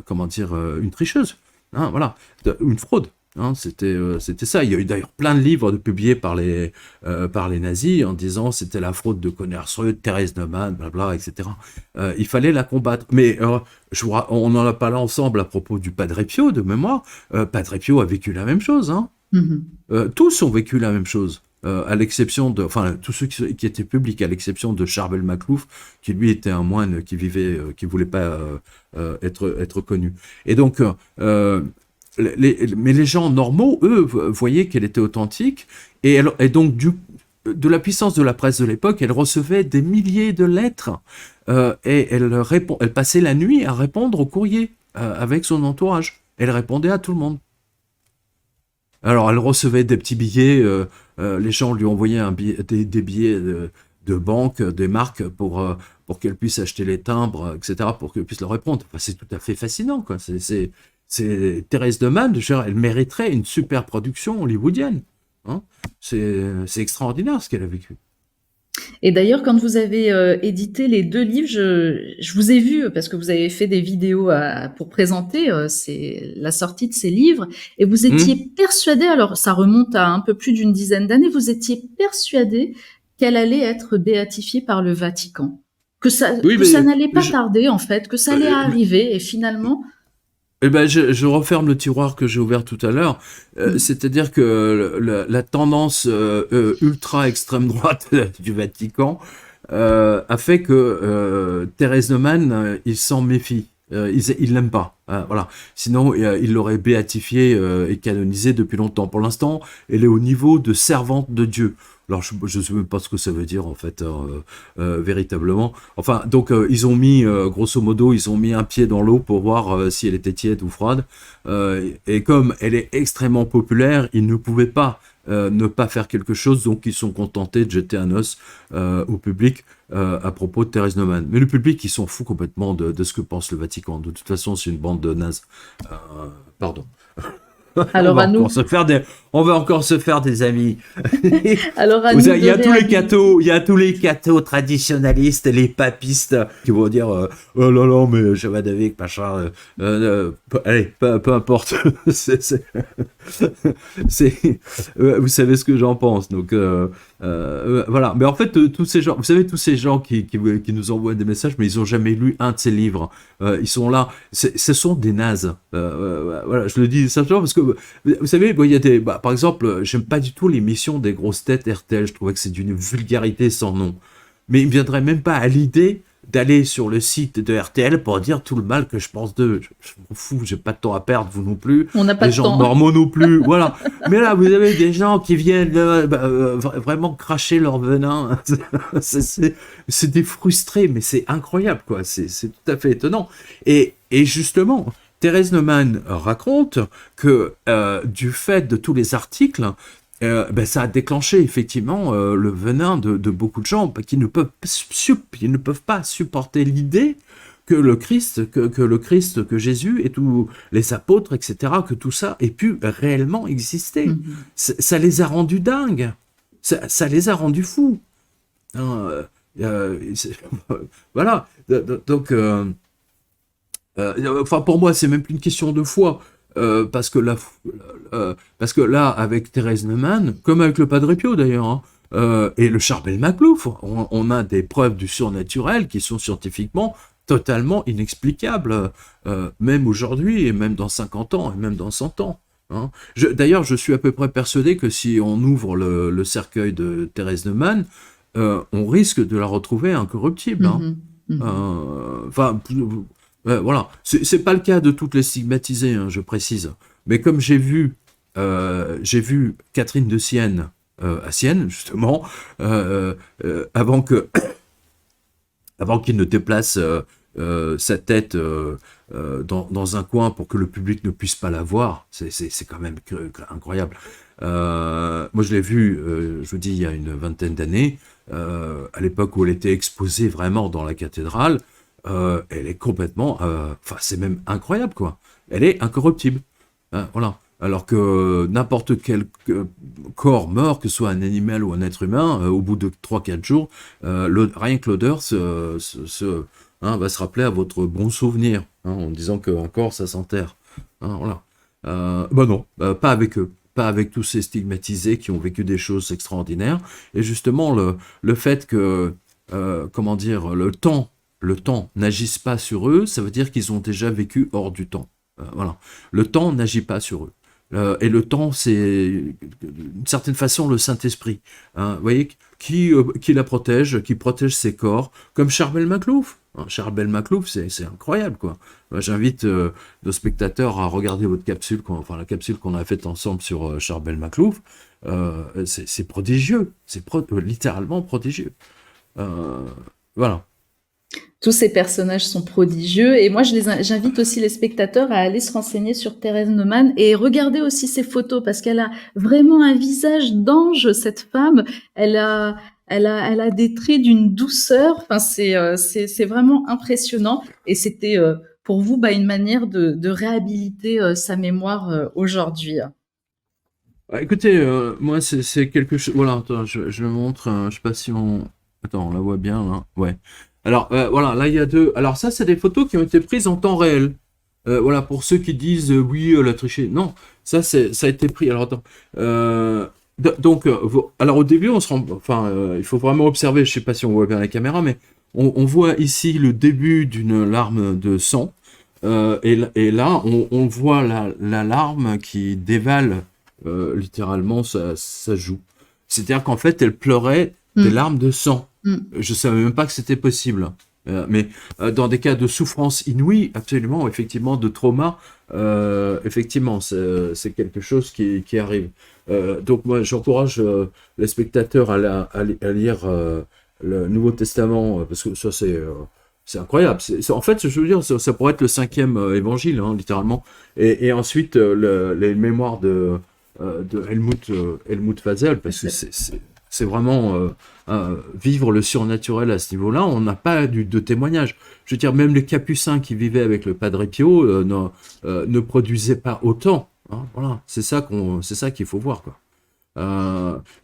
comment dire, une tricheuse, hein, voilà, une fraude. Hein, c'était ça. Il y a eu d'ailleurs plein de livres publiés par les nazis en disant c'était la fraude de Konnersreuth, Thérèse Neumann, blabla, etc. Il fallait la combattre. Mais on en a parlé ensemble à propos du Padre Pio, de mémoire. Padre Pio a vécu la même chose. Hein. Tous ont vécu la même chose. À l'exception de, enfin, tous ceux qui étaient publics, à l'exception de Charbel Maclouf, qui lui était un moine qui vivait, qui voulait pas être connu. Et donc, mais les gens normaux, eux, voyaient qu'elle était authentique, et donc de la puissance de la presse de l'époque, elle recevait des milliers de lettres, et elle passait la nuit à répondre aux courriers avec son entourage. Elle répondait à tout le monde. Alors, elle recevait des petits billets, les gens lui envoyaient des billets de banque, des marques pour qu'elle puisse acheter les timbres, etc., pour qu'elle puisse leur répondre. Enfin, c'est tout à fait fascinant, quoi. C'est Thérèse Neumann, elle mériterait une super production hollywoodienne. Hein, c'est extraordinaire ce qu'elle a vécu. Et d'ailleurs, quand vous avez édité les 2 livres, je vous ai vu, parce que vous avez fait des vidéos pour présenter c'est la sortie de ces livres, et vous étiez persuadé, alors ça remonte à un peu plus d'une dizaine d'années, vous étiez persuadé qu'elle allait être béatifiée par le Vatican, que ça n'allait pas tarder en fait, que ça allait arriver, et finalement... Eh ben, je referme le tiroir que j'ai ouvert tout à l'heure. C'est-à-dire que la tendance ultra extrême droite du Vatican a fait que Thérèse Neumann, il s'en méfie. Il l'aime pas. Voilà. Sinon, il l'aurait béatifiée et canonisée depuis longtemps. Pour l'instant, elle est au niveau de servante de Dieu. Alors, je ne sais même pas ce que ça veut dire, en fait, véritablement. Enfin, donc, ils ont mis, grosso modo, ils ont mis un pied dans l'eau pour voir si elle était tiède ou froide. Et comme elle est extrêmement populaire, ils ne pouvaient pas ne pas faire quelque chose, donc ils sont contentés de jeter un os au public à propos de Thérèse Neumann. Mais le public, ils s'en fout complètement de ce que pense le Vatican. De toute façon, c'est une bande de nazes. Pardon. Alors à nous, On va encore se faire des amis. alors à nous Il y a de il y a tous les cathos traditionnalistes, les papistes qui vont dire oh là là, mais Jovanovic, machin. Allez, peu importe. Vous savez ce que j'en pense. Donc voilà. Mais en fait, tous ces gens, vous savez, tous ces gens qui nous envoient des messages, mais ils ont jamais lu un de ces livres. Ils sont là. Ce sont des nazes. Voilà, je le dis simplement parce que vous savez, bon, il y a par exemple, j'aime pas du tout l'émission des grosses têtes RTL. Je trouvais que c'est d'une vulgarité sans nom. Mais il me viendrait même pas à l'idée d'aller sur le site de RTL pour dire tout le mal que je pense d'eux. Je m'en fous, j'ai pas de temps à perdre, vous non plus. on n'a pas Les de gens temps. normaux non plus, voilà. Mais là, vous avez des gens qui viennent vraiment cracher leur venin. C'est des frustrés, mais c'est incroyable, quoi. C'est tout à fait étonnant. Et justement, Thérèse Neumann raconte que du fait de tous les articles, ça a déclenché effectivement le venin de beaucoup de gens qui ne peuvent pas supporter l'idée que le Christ, que Jésus et tous les apôtres, etc., que tout ça ait pu réellement exister. Ça les a rendus dingues. Ça les a rendus fous. Hein, voilà. Donc, enfin, pour moi, c'est même plus une question de foi. Parce que là, avec Thérèse Neumann, comme avec le Padre Pio d'ailleurs, hein, et le Charbel Maclouf, on a des preuves du surnaturel qui sont scientifiquement totalement inexplicables, même aujourd'hui, et même dans 50 ans, et même dans 100 ans. Hein. D'ailleurs, je suis à peu près persuadé que si on ouvre le cercueil de Thérèse Neumann, on risque de la retrouver incorruptible. Hein. Enfin, voilà, c'est pas le cas de toutes les stigmatisées, hein, je précise. Mais comme j'ai vu Catherine de Sienne à Sienne, justement, avant qu'il ne déplace sa tête dans un coin pour que le public ne puisse pas la voir, c'est quand même incroyable. Moi, je l'ai vu, je vous dis, il y a une vingtaine d'années, à l'époque où elle était exposée vraiment dans la cathédrale. Elle est complètement, enfin c'est même incroyable quoi. Elle est incorruptible, hein, voilà. Alors que n'importe quel corps mort, que ce soit un animal ou un être humain, au bout de 3-4 jours, rien que l'odeur va se rappeler à votre bon souvenir, hein, en disant qu'un corps ça s'enterre. Hein, voilà. Non, pas avec eux. Pas avec tous ces stigmatisés qui ont vécu des choses extraordinaires. Et justement, le fait que, comment dire, le temps n'agisse pas sur eux, ça veut dire qu'ils ont déjà vécu hors du temps. Voilà. Le temps n'agit pas sur eux. Et le temps, c'est d'une certaine façon le Saint-Esprit. Hein, vous voyez, qui la protège, qui protège ses corps, comme Charbel Maclouf. Hein, Charbel Maclouf, c'est incroyable, quoi. J'invite nos spectateurs à regarder votre capsule, la capsule qu'on a faite ensemble sur Charbel Maclouf. C'est prodigieux, littéralement prodigieux. Voilà. Tous ces personnages sont prodigieux et moi j'invite aussi les spectateurs à aller se renseigner sur Thérèse Neumann et regarder aussi ses photos parce qu'elle a vraiment un visage d'ange, cette femme. Elle a des traits d'une douceur. Enfin c'est vraiment impressionnant et c'était pour vous une manière de réhabiliter sa mémoire aujourd'hui. Écoutez, moi c'est quelque chose. Voilà, attends, je le montre. Je sais pas si on. Attends, on la voit bien là. Ouais. Alors voilà, là il y a deux. Alors ça, c'est des photos qui ont été prises en temps réel. Voilà, pour ceux qui disent oui, la triché. Non, ça a été pris. Alors attends. Donc, alors au début, on se rend. Enfin, il faut vraiment observer. Je sais pas si on voit bien la caméra, mais on voit ici le début d'une larme de sang. Et là, on voit la larme qui dévale littéralement sa joue. C'est-à-dire qu'en fait, elle pleurait des larmes de sang. Je savais même pas que c'était possible. Mais dans des cas de souffrance inouïe, absolument, effectivement, de trauma, effectivement, c'est quelque chose qui arrive. Donc moi, j'encourage les spectateurs à lire le Nouveau Testament, parce que ça, c'est incroyable. En fait, je veux dire, ça pourrait être le 5e évangile, hein, littéralement. Et ensuite, les mémoires de Helmut Fazel, parce que c'est vraiment vivre le surnaturel à ce niveau-là. On n'a pas de témoignage. Je veux dire, même les capucins qui vivaient avec le Padre Pio ne produisaient pas autant hein, voilà, c'est ça qu'il faut voir, quoi.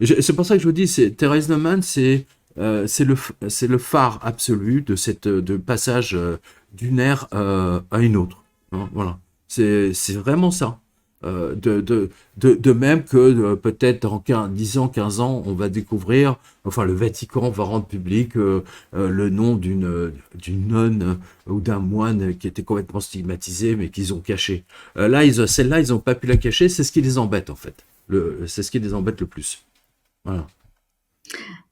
C'est pour ça que je vous dis, Thérèse Neumann, c'est le phare absolu de passage d'une ère à une autre, hein, voilà. C'est vraiment ça. De même que peut-être dans 10 ans, 15 ans, on va découvrir, enfin le Vatican va rendre public le nom d'une nonne ou d'un moine qui était complètement stigmatisé, mais qu'ils ont caché. Celle-là, ils n'ont pas pu la cacher, c'est ce qui les embête en fait. C'est ce qui les embête le plus. Voilà.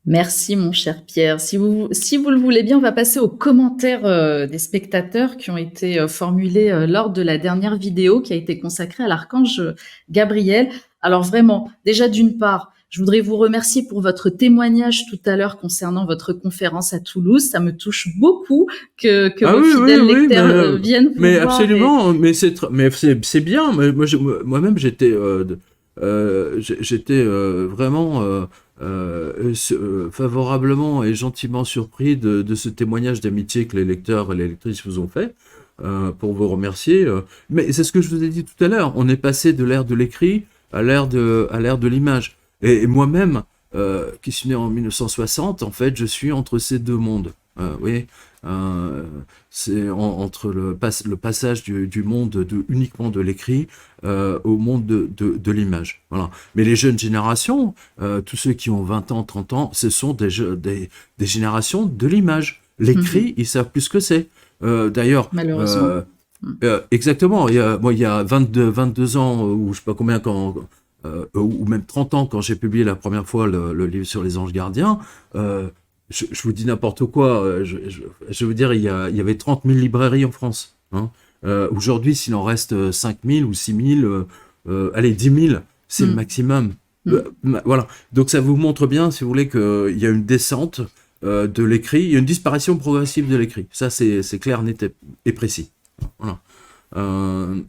Merci mon cher Pierre. Si vous le voulez bien, on va passer aux commentaires des spectateurs qui ont été formulés lors de la dernière vidéo qui a été consacrée à l'archange Gabriel. Alors vraiment, déjà d'une part, je voudrais vous remercier pour votre témoignage tout à l'heure concernant votre conférence à Toulouse. Ça me touche beaucoup que vos fidèles lecteurs viennent vous mais voir. Absolument, mais c'est bien. Moi-même, j'étais vraiment favorablement et gentiment surpris de ce témoignage d'amitié que les lecteurs et les lectrices vous ont fait, pour vous remercier. Mais c'est ce que je vous ai dit tout à l'heure, on est passé de l'ère de l'écrit à l'ère de l'image. Et moi-même, qui suis né en 1960, en fait, je suis entre ces deux mondes. Oui, c'est entre le passage du monde uniquement de l'écrit au monde de l'image. Voilà. Mais les jeunes générations, tous ceux qui ont 20 ans, 30 ans, ce sont des générations de l'image. L'écrit, ils savent plus ce que c'est. D'ailleurs, malheureusement. Exactement, il y a 22 ans, ou je sais pas combien, ou même 30 ans, quand j'ai publié la première fois le livre sur les anges gardiens, je vous dis n'importe quoi, je veux dire, il y avait 30 000 librairies en France. Hein. Aujourd'hui, s'il en reste 5 000 ou 6 000, allez, 10 000, c'est le maximum. Voilà. Donc ça vous montre bien, si vous voulez, qu'il y a une descente de l'écrit, il y a une disparition progressive de l'écrit. Ça, c'est clair, net et précis. Voilà.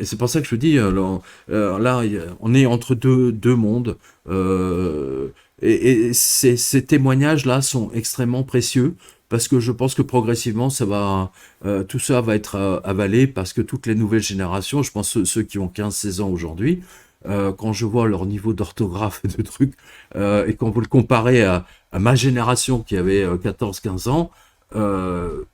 Et c'est pour ça que je vous dis, là, on est entre deux mondes. Et ces témoignages-là sont extrêmement précieux parce que je pense que progressivement, tout ça va être avalé parce que toutes les nouvelles générations, je pense ceux qui ont 15-16 ans aujourd'hui, quand je vois leur niveau d'orthographe et de trucs, et quand vous le comparez à ma génération qui avait 14-15 ans,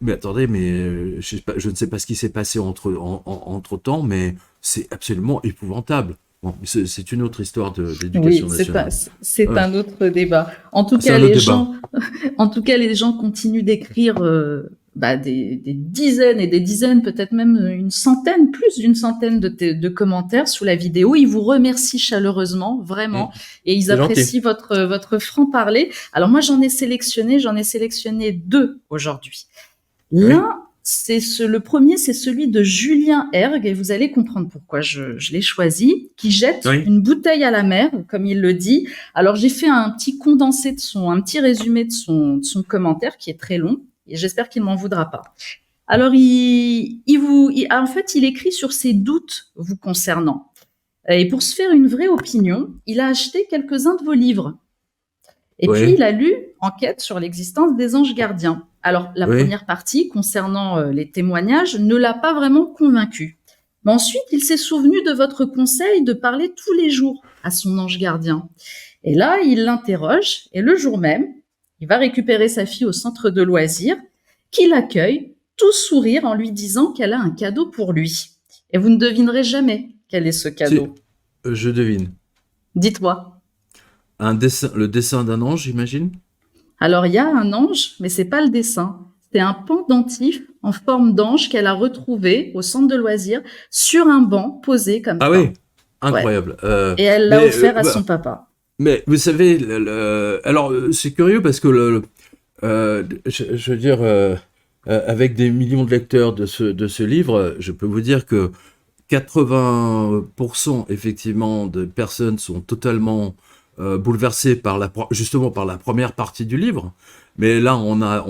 mais attendez, mais je ne sais pas ce qui s'est passé entre-temps, mais c'est absolument épouvantable. Bon, c'est une autre histoire d'éducation nationale. C'est un autre débat. En tout cas, les gens continuent d'écrire des dizaines et des dizaines, peut-être même une centaine, plus d'une centaine de commentaires sous la vidéo. Ils vous remercient chaleureusement, vraiment, et ils apprécient votre franc-parler. Alors moi, j'en ai sélectionné 2 aujourd'hui. L'un, le premier, c'est celui de Julien Ergue, et vous allez comprendre pourquoi je l'ai choisi, qui jette une bouteille à la mer, comme il le dit. Alors, j'ai fait un petit condensé un petit résumé de son commentaire, qui est très long, et j'espère qu'il m'en voudra pas. Alors, en fait, il écrit sur ses doutes vous concernant. Et pour se faire une vraie opinion, il a acheté quelques-uns de vos livres. Et puis, il a lu Enquête sur l'existence des anges gardiens. Alors, la première partie, concernant les témoignages, ne l'a pas vraiment convaincu. Mais ensuite, il s'est souvenu de votre conseil de parler tous les jours à son ange gardien. Et là, il l'interroge, et le jour même, il va récupérer sa fille au centre de loisirs, qui l'accueille, tout sourire, en lui disant qu'elle a un cadeau pour lui. Et vous ne devinerez jamais quel est ce cadeau. Je devine. Dites-moi. Le dessin d'un ange, j'imagine? Alors, il y a un ange, mais c'est pas le dessin. C'est un pendentif en forme d'ange qu'elle a retrouvé au centre de loisirs sur un banc posé comme ça. Ah oui, incroyable. Et elle l'a offert à son papa. Mais vous savez, alors c'est curieux parce que je veux dire, avec des millions de lecteurs de ce livre, je peux vous dire que 80% effectivement de personnes sont totalement bouleversées justement par la première partie du livre. Mais là, on a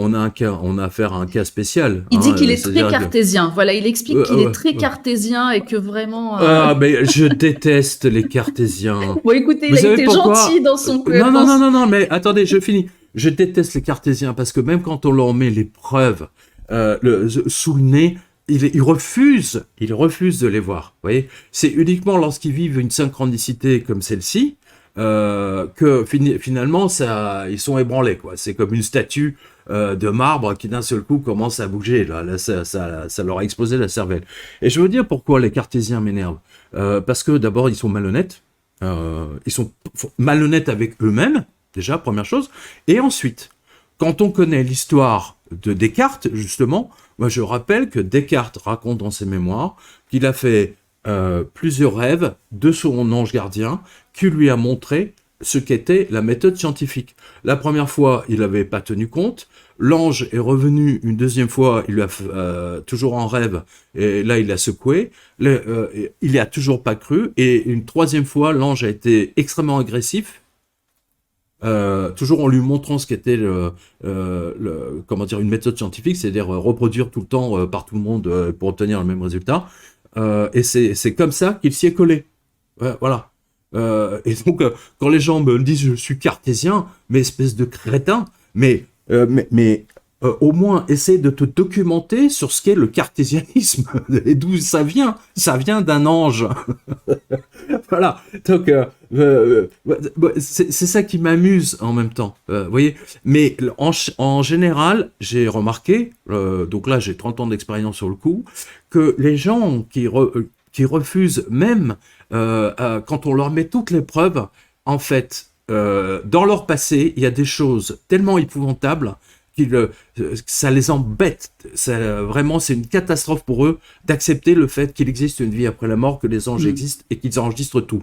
affaire à un cas spécial. Il dit qu'il est très cartésien. Voilà, il explique qu'il est très cartésien et que vraiment. Ah, mais je déteste les cartésiens. Bon, écoutez, il a été gentil dans son. Non, mais attendez, je finis. Je déteste les cartésiens parce que même quand on leur met les preuves sous le nez, il refuse de les voir. Vous voyez, c'est uniquement lorsqu'ils vivent une synchronicité comme celle-ci que finalement ils sont ébranlés, quoi. C'est comme une statue de marbre qui d'un seul coup commence à bouger. Là, ça leur a explosé la cervelle. Et je veux dire pourquoi les cartésiens m'énervent. Parce que d'abord ils sont malhonnêtes. Ils sont malhonnêtes avec eux-mêmes, déjà, première chose. Et ensuite, quand on connaît l'histoire de Descartes, justement, moi je rappelle que Descartes raconte dans ses mémoires qu'il a fait plusieurs rêves de son ange gardien qui lui a montré ce qu'était la méthode scientifique. La première fois, il n'avait pas tenu compte. L'ange est revenu une deuxième fois, il lui a toujours en rêve, et là il a secoué. Il n'y a toujours pas cru. Et une troisième fois, l'ange a été extrêmement agressif, toujours en lui montrant ce qu'était comment dire, une méthode scientifique, c'est-à-dire reproduire tout le temps par tout le monde pour obtenir le même résultat. Et c'est comme ça qu'il s'y est collé. Voilà. Et donc, quand les gens me disent je suis cartésien, mais espèce de crétin, au moins essaie de te documenter sur ce qu'est le cartésianisme et d'où ça vient. Ça vient d'un ange. Voilà. Donc, c'est ça qui m'amuse en même temps. Vous voyez. Mais en général, j'ai remarqué, donc là j'ai 30 ans d'expérience sur le coup, que les gens qui refusent même quand on leur met toutes les preuves, en fait, dans leur passé, il y a des choses tellement épouvantables que ça les embête. Vraiment, c'est une catastrophe pour eux d'accepter le fait qu'il existe une vie après la mort, que les anges existent et qu'ils enregistrent tout.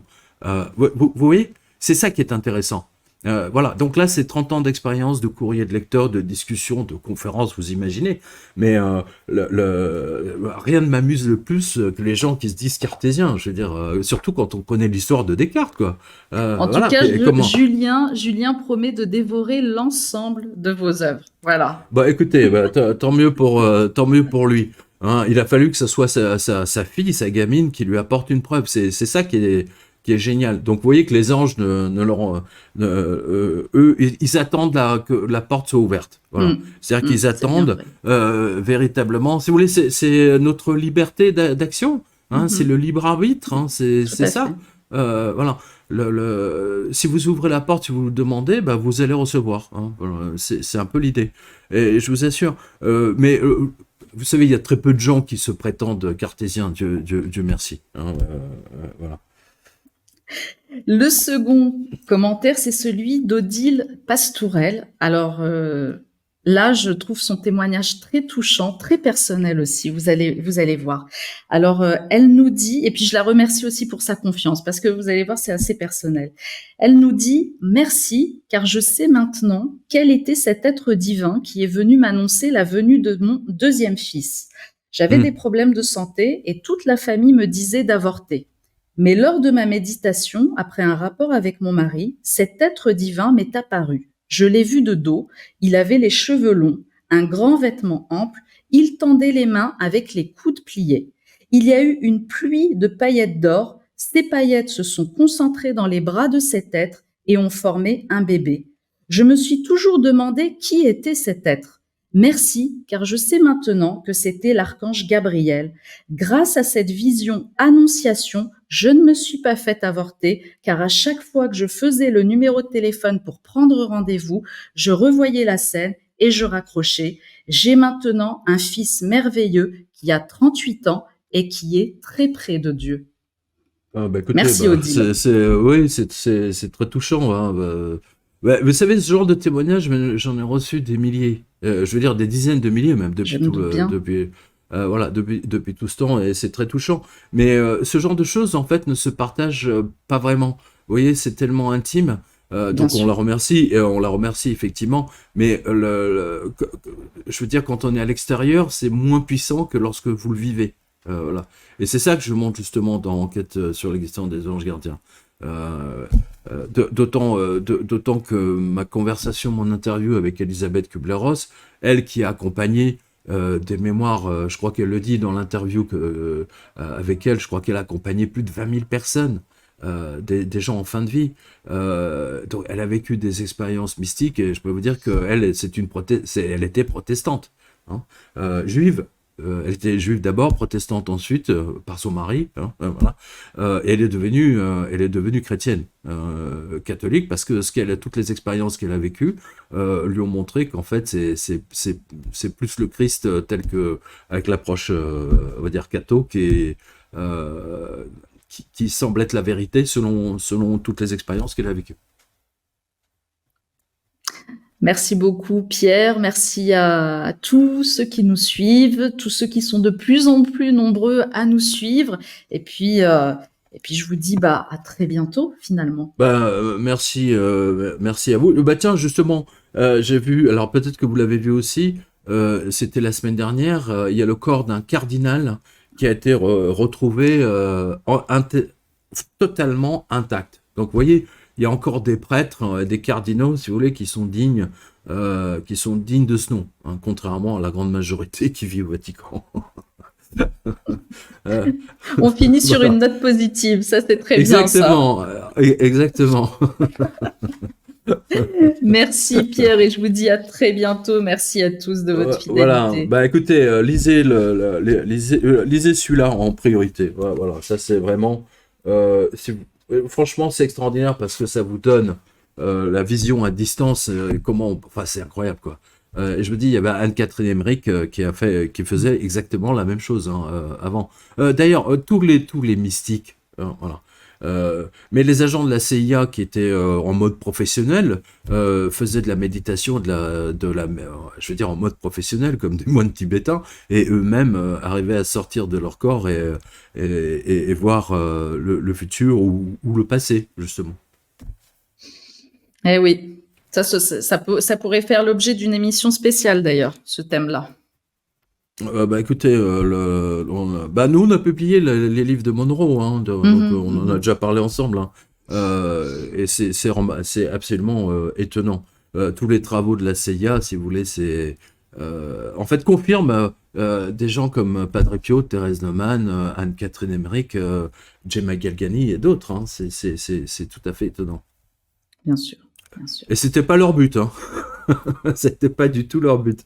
Vous voyez, c'est ça qui est intéressant. Voilà, donc là c'est 30 ans d'expérience, de courrier de lecteurs, de discussions, de conférences, vous imaginez, mais rien ne m'amuse le plus que les gens qui se disent cartésiens, je veux dire, surtout quand on connaît l'histoire de Descartes, quoi. En tout Voilà, cas, comment... Julien promet de dévorer l'ensemble de vos œuvres. Voilà. Bah écoutez, tant mieux pour lui. Hein, il a fallu que ce soit sa fille, sa gamine, qui lui apporte une preuve. C'est ça qui est génial. Donc vous voyez que les anges eux, ils attendent que la porte soit ouverte. Voilà. C'est-à-dire qu'ils attendent véritablement. Si vous voulez, c'est notre liberté d'action. Hein, c'est le libre arbitre. Hein, c'est ça. Voilà. Si vous ouvrez la porte, si vous le demandez, bah, vous allez recevoir. Hein. Voilà. C'est un peu l'idée. Et je vous assure. Mais vous savez, il y a très peu de gens qui se prétendent cartésiens. Dieu merci. Hein, voilà. Le second commentaire, c'est celui d'Odile Pastourel. Alors là, je trouve son témoignage très touchant, très personnel aussi, vous allez voir. Alors, elle nous dit, et puis je la remercie aussi pour sa confiance, parce que vous allez voir, c'est assez personnel. Elle nous dit « Merci, car je sais maintenant quel était cet être divin qui est venu m'annoncer la venue de mon deuxième fils. J'avais des problèmes de santé et toute la famille me disait d'avorter. Mais lors de ma méditation, après un rapport avec mon mari, cet être divin m'est apparu. Je l'ai vu de dos, il avait les cheveux longs, un grand vêtement ample, il tendait les mains avec les coudes pliés. Il y a eu une pluie de paillettes d'or, ces paillettes se sont concentrées dans les bras de cet être et ont formé un bébé. Je me suis toujours demandé qui était cet être. Merci, car je sais maintenant que c'était l'archange Gabriel. Grâce à cette vision annonciation, je ne me suis pas fait avorter, car à chaque fois que je faisais le numéro de téléphone pour prendre rendez-vous, je revoyais la scène et je raccrochais. J'ai maintenant un fils merveilleux qui a 38 ans et qui est très près de Dieu. Ah, bah, écoutez, Merci Odile. Oui, c'est très touchant. Hein, vous savez, ce genre de témoignage, j'en ai reçu des milliers. Je veux dire des dizaines de milliers même depuis tout ce temps, et c'est très touchant. Mais ce genre de choses, en fait, ne se partagent pas vraiment. Vous voyez, c'est tellement intime. Donc on la remercie, et on la remercie effectivement. Mais je veux dire, quand on est à l'extérieur, c'est moins puissant que lorsque vous le vivez. Voilà. Et c'est ça que je montre justement dans Enquête sur l'existence des anges gardiens. D'autant que ma conversation, mon interview avec Elisabeth Kubler-Ross, elle qui a accompagné des mémoires, je crois qu'elle le dit dans l'interview avec elle, je crois qu'elle a accompagné plus de 20 000 personnes, des gens en fin de vie. Donc elle a vécu des expériences mystiques, et je peux vous dire qu'elle elle était protestante, hein, juive. elle était juive d'abord, protestante ensuite, par son mari, hein, voilà. Et elle est devenue chrétienne, catholique, parce que toutes les expériences qu'elle a vécues lui ont montré qu'en fait, c'est plus le Christ tel que, avec l'approche, on va dire, catho, qui semble être la vérité selon toutes les expériences qu'elle a vécues. Merci beaucoup Pierre, merci à tous ceux qui nous suivent, tous ceux qui sont de plus en plus nombreux à nous suivre. Et puis je vous dis à très bientôt finalement. Merci à vous. Bah tiens, justement, j'ai vu, alors peut-être que vous l'avez vu aussi, c'était la semaine dernière, il y a le corps d'un cardinal qui a été retrouvé totalement intact. Donc vous voyez, il y a encore des prêtres, des cardinaux, si vous voulez, qui sont dignes de ce nom, hein, contrairement à la grande majorité qui vit au Vatican. Euh, On finit sur voilà. une note positive, ça c'est très bien ça. Exactement, exactement. Merci Pierre et je vous dis à très bientôt. Merci à tous de votre Voilà, fidélité. bah écoutez, lisez celui-là en priorité. Voilà, ça c'est vraiment, franchement, c'est extraordinaire parce que ça vous donne la vision à distance. Enfin, c'est incroyable quoi. Et je me dis, il y avait Anne-Catherine Emmerich qui faisait exactement la même chose hein, avant. D'ailleurs, tous les mystiques, hein, voilà. Mais les agents de la CIA qui étaient en mode professionnel faisaient de la méditation, je veux dire en mode professionnel, comme des moines tibétains, et eux-mêmes arrivaient à sortir de leur corps et voir le futur ou le passé, justement. Eh oui, ça pourrait faire l'objet d'une émission spéciale d'ailleurs, ce thème-là. Bah écoutez, nous on a publié les livres de Monroe, hein, donc on en a déjà parlé ensemble, hein. Et c'est absolument étonnant. Tous les travaux de la CIA, si vous voulez, en fait confirment des gens comme Padre Pio, Thérèse Neumann, Anne-Catherine Emmerich, Gemma Galgani et d'autres. Hein. C'est tout à fait étonnant. Bien sûr, bien sûr. Et c'était pas leur but, hein. C'était pas du tout leur but.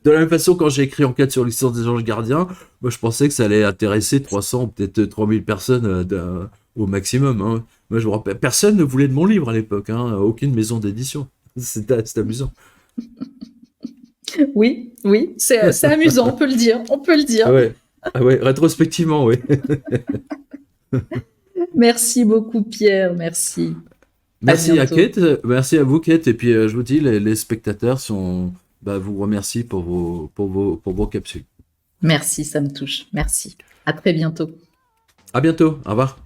De la même façon, quand j'ai écrit Enquête sur l'histoire des anges gardiens, moi je pensais que ça allait intéresser 300, peut-être 3000 personnes au maximum. Hein. Moi je me rappelle, personne ne voulait de mon livre à l'époque, hein, aucune maison d'édition. C'est amusant. Oui, oui, c'est amusant, on peut le dire, on peut le Ah dire. ouais, ah ouais, rétrospectivement, oui. Merci beaucoup Pierre, merci. À Merci à bientôt. Kate, merci à vous Kate, et puis je vous dis, les spectateurs vous remercient pour vos capsules. Merci, ça me touche. Merci. À très bientôt. À bientôt, au revoir.